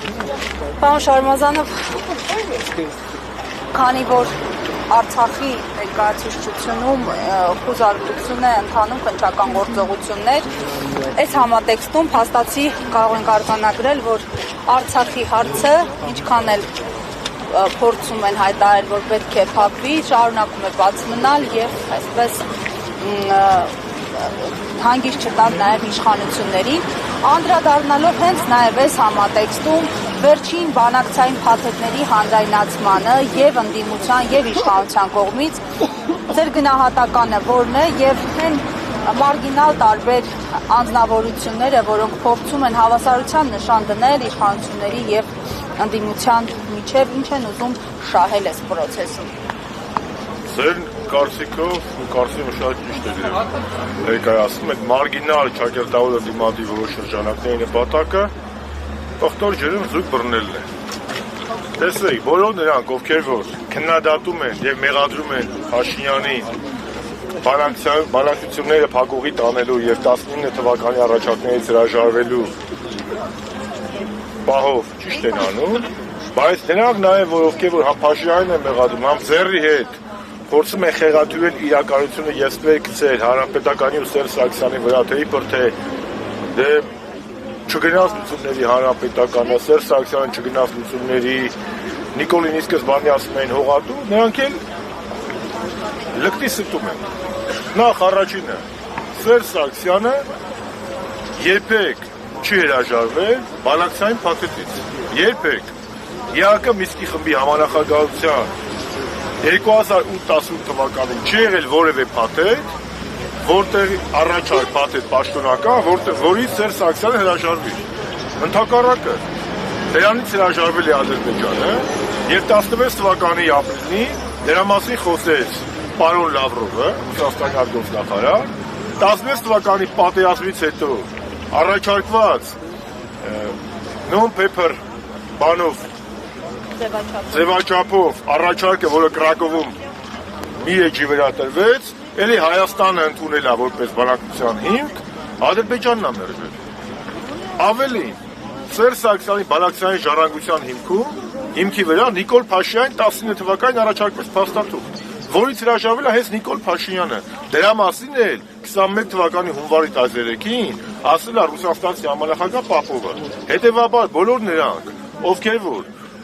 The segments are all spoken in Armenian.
Պարոն Շարմազանով, քանի որ Արցախի ներկայացուցչությունում խոզարկություն է ընթանում քննչական գործողություններ, այս համատեքստում փաստացի կարող ենք արձանագրել, որ Արցախի հարցը ինչքան էլ փորձում են հայտարարել, որ պետք է փակվի, շարունակում է բաց մնալ եւ այսպես հանգիստ չտալ նաեւ իշխանություններին, անդրադառնալով հենց նաեւ այս համատեքստում վերջին բանակցային փաթեթների հանրայնացմանը եւ ընդդիմության եւ իշխանության կողմից ձեր գնահատականը որն է եւ այն մարգինալ տարբեր անձնավորությունները, որոնք փորձում են հավասարության նշան դնել իշխանությունների եւ ընդդիմության միջև, ինչ են ուզում շահել այս process-ում։ Ձեր կարծիքով ու կարծիքը շատ ճիշտ է ներկայացնում եք մարգինալ ճակերտավոր ընդդիմադի որոշ շրջանակների նպատակը ողտոր ջրում զույգ բռնելն է։ Տեսեք, բոլոր նրանք, ովքեր որ քննադատում են եւ մեղադրում են Փաշինյանին բանակցությունները փակուղի տանելու եւ 19 թվականի առաջարկներից հրաժարվելու պահով ճիշտ են անում, բայց նրանք նաեւ ովքեր որ Փաշինյանին են մեղադրում, համ ձեռի հետ փորձում են խեղաթյուրել իրականությունը եւ ստվեր գցել Հանրապետականի ու Սերժ Սարգսյանի վրա, թե իբր թե դե չգնաց լուծումների Հանրապետականը, Սերժ Սարգսյանը չգնաց լուծումների, Նիկոլին իսկ զբաղնի ասում են հողատու, նրանք էլ լկտի ստում են։ Նախ առաջինը, Սերժ Սարգսյանը երբեք չի հրաժարվել բանակցային փաթեթից, երբեք։ ԵԱԿ Մինսկի խմբի համանախագահության 2018 թվականին չի եղել որևէ փաթեթ, որտեղ առաջարկ փաթեթ պաշտոնական, որից Սերժ Սարգսյանը հրաժարվի։ Ընդհակառակը, դրանից հրաժարվել է Ադրբեջանը եւ 16 թվականի ապրիլին դրա մասին խոսեց պարոն Լավրովը, Ռուսաստանի արտգործնախարար, 16 թվականի պատերազմից հետո առաջարկված non-paper բանով ձևաչափով առաջարկը, որը Կրակովում մի էջի վրա տրվեց, էլի Հայաստանը ընդունել է որպես բանակցության հիմք, Ադրբեջանն է մերժել։ Ավելին, Սերժ Սարգսյանի բանակցային ժառանգության հիմքի վրա Նիկոլ Փաշինյանին 19 թվականին առաջարկվեց փաստաթուղթ, որից հրաժարվել է հենց Նիկոլ Փաշինյանը։ Դրա մասին էլ 21 թվականի հունվարի 13-ին ասել է Ռուսաստանցի համանախագահ Պապովը։ Հետևաբար բոլոր նրանք, ովքեր որ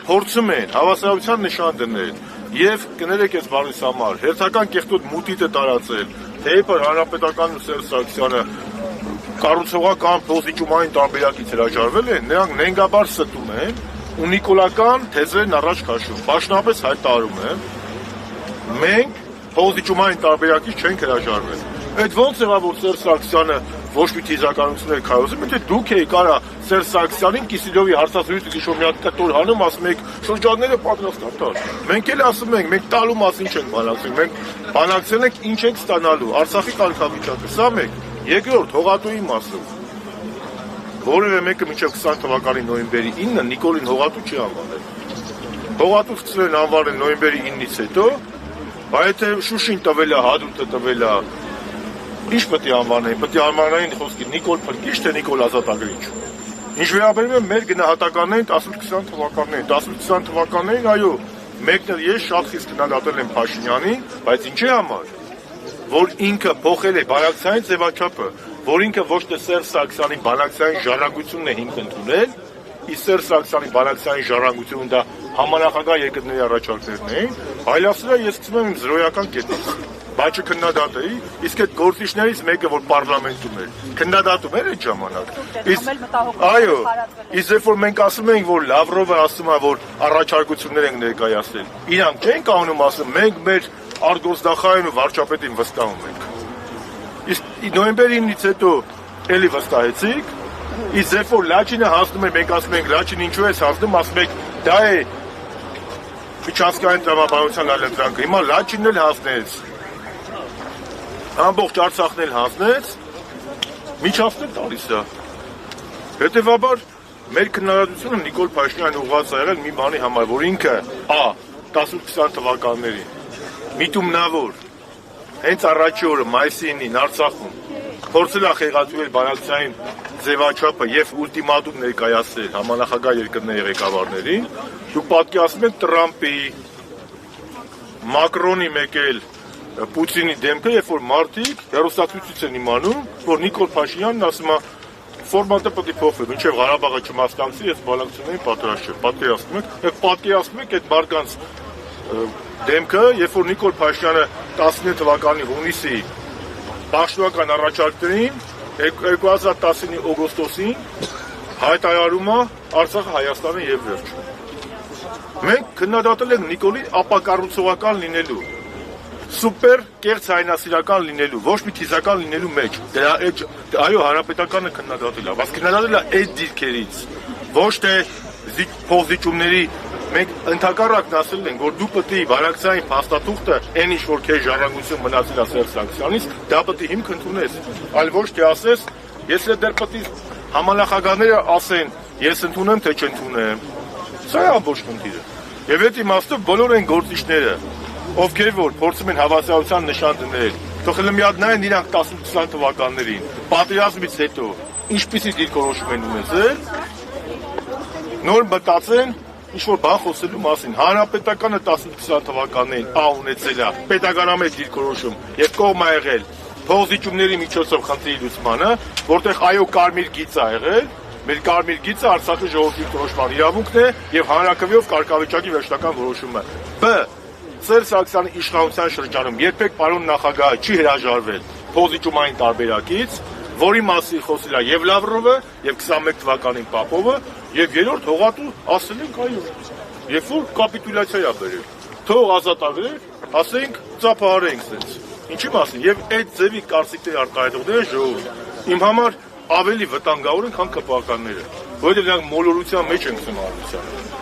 փորձում են հավասարության նշան դնել եւ կներեք այս բանից համար հերթական կեղտոտ մուտիտը տարածել, թե իբր Հանրապետականն ու Սերժ Սարգսյանը կառուցողական փոստիճումային տարբերակից հրաժարվել են, նրանք նենգաբար ստում են ու նիկոլական թեզերն առաջ քաշում։ Պաշտոնապես հայտարարում են, մենք փոստիճումային տարբերակից չենք հրաժարվել։ Այդ ո՞նց եղավ, որ Սերժ Սարգսյանը ոչ մի թիզականություններ քայլում, եթե դուք էիք արա Սերժ Սարգսյանին Կիսիլյովի հարցազրույցը գիշոր մի հատ կտոր հանում, ասում եք շրջանները պատրաստատար։ Մենք էլ ասում ենք, մենք տալու մասին չենք բանակցում, մենք բանակցել ենք ինչ ենք ստանալու, Արցախի կարգավիճակը, սա մեկ։ Երկրորդ հողատուի մասը, որևէ մեկը մինչև 20 թվականի նոյեմբերի 9-ը Նիկոլին հողատու չի անվանել։ Հողատու սկսել են անվանել նոյեմբերի 9-ից հետո, բայց եթե Շուշին տվել է, Հադրութը տվել է, ինչ պետք է անվանեն, պետք է անվանային խոսքի Նիկոլ Փրկիչ, թե Նիկոլ Ազատագրիչ։ Ինչ վերաբերում է մեր գնահատականներին 18-20 թվականներին, 18-20 թվականներին, այո, մեկն էլ ես շատ խիստ քննադատել եմ Փաշինյանին, բայց ինչի համար, որ ինքը փոխել է բանակցային ձևաչափը, որ ինքը ոչ թե Սերժ Սարգսյանի բանակցային ժառանգությունն է հիմք ընդունել, իսկ Սերժ Սարգսյանի բանակցային ժառանգությունը դա համանախագահ երկրների առաջարկներն էին, այլասրա ես սկսում եմ իմ զրոյական կետից, բայց չքննադատեի, իսկ այդ գործիչներից մեկը, որ պարլամենտում էր, քննադատում էր այդ ժամանակ։ Այո, իսկ երբ որ մենք ասում ենք, որ Լավրովը ասում է, որ առաջարկություններ ենք ներկայացնել, իրանք չեն կանոնում ասում, մենք մեր արտգործնախարարին ու վարչապետին վստահում ենք։ Իսկ նոյեմբերի 9-ից հետո էլի վստահեցիք, իսկ երբ որ Լաչինը հասնում է, մենք ասում ենք Լաչին ինչու է հասնում, ասում եք դա է միջազգային տրամաբանության այլընտրանքը։ Հիմա Լաչինն էլ հասնեց, ամբողջ Արցախն էլ հասնեց, միջազգային տալիս է։ Հետևաբար մեր քննադատությունը Նիկոլ Փաշինյանին ուղղված է եղել մի բանի համար, որ ինքը 18-20 թվականներին միտումնավոր հենց առաջի օրը մայիսի 9-ին Արցախում փորձել է խեղաթյուրել բանակցային ձևաչափը եւ ուլտիմատում ներկայացնել համանախագահ երկրների ղեկավարներին, դուք պատկերացնում եք Տրամպի, Մակրոնի մեկ էլ Պուտինի դեմքը, երբ որ մարդիկ հեռուստացույցից են իմանում, որ Նիկոլ Փաշինյանն ասում է ֆորմատը պետք է փոխվի, մինչև Ղարաբաղը չմասնակցի, ես բանակցությունների պատրաստ չեմ, պատկերացնում եք, եւ պատկերացնում եք այդ մարդկանց դեմքը, երբ որ Նիկոլ Փաշինյանը 19 թվականի հունիսի պաշտոնական առաջարկներին 2019 օգոստոսին հայտարարում է Արցախը Հայաստանը եւ վերջ։ Մենք քննադատել ենք Նիկոլի ապակառուցողական լինելու, սուպեր կեղծ հայնասիրական լինելու, ոչ մի թիզական լինելու մեջ։ Այո, հանրապետականը քննադատել է, բայց քննադատել է այդ դիրքերից, ոչ թե փոխզիջումների։ Մենք ընդհակառակն ասել ենք, որ դու պետք է բանակցային փաստաթուղթը, այն ինչ որ քեզ ժառանգություն մնացել է Սերժ Սարգսյանից, դա պետք է հիմք ընդունես, այլ ոչ թե ասես, ես դեռ պետք է համանախագահները ասեն, ես ընդունեմ թե չընդունեմ։ Սա է ամբողջ խնդիրը։ Եվ այդ իմաստով բոլոր այն գործիչները, ովքեր որ փորձում են հավասարության նշան դնել, թող մի հատ նայեն իրանք 10-20 թվականներին, պատերազմից հետո ինչպիսի դիրքորոշում են ունեցել, նոր մտածեն ինչ-որ բան խոսելու մասին։ Հանրապետականը 10-20 թվականներին ունեցել է պետականամետ դիրքորոշում եւ կողմ է եղել փոխզիջումների միջոցով խնդրի լուծմանը, որտեղ այո կարմիր գիծ է եղել, մեր կարմիր գիծը Արցախի ժողովրդի որոշման իրավունքն է եւ հանրակրվեով կարգավիճակի վերջնական որոշումը։ Բ. Սերժ Սարգսյանի իշխանության շրջանում երբեք պարոն նախագահը չի հրաժարվել փոխզիջումային տարբերակից, որի մասին խոսել է եւ Լավրովը, եւ 21 թվականին Պապովը, եւ երրորդ հողատու ասել ենք այո։ Երբ որ կապիտուլյացիա է բերել, թող ազատագրենք, ասենք ծափահարենք sense։ Ինչի մասին, եւ այդ ձևի կարծիքների արտահայտողները ժողովուրդ իմ համար ավելի վտանգավոր են, քան ԿՊԱ-ականները, որովհետեւ նրանք մոլորության մեջ են գցում հանրությանը։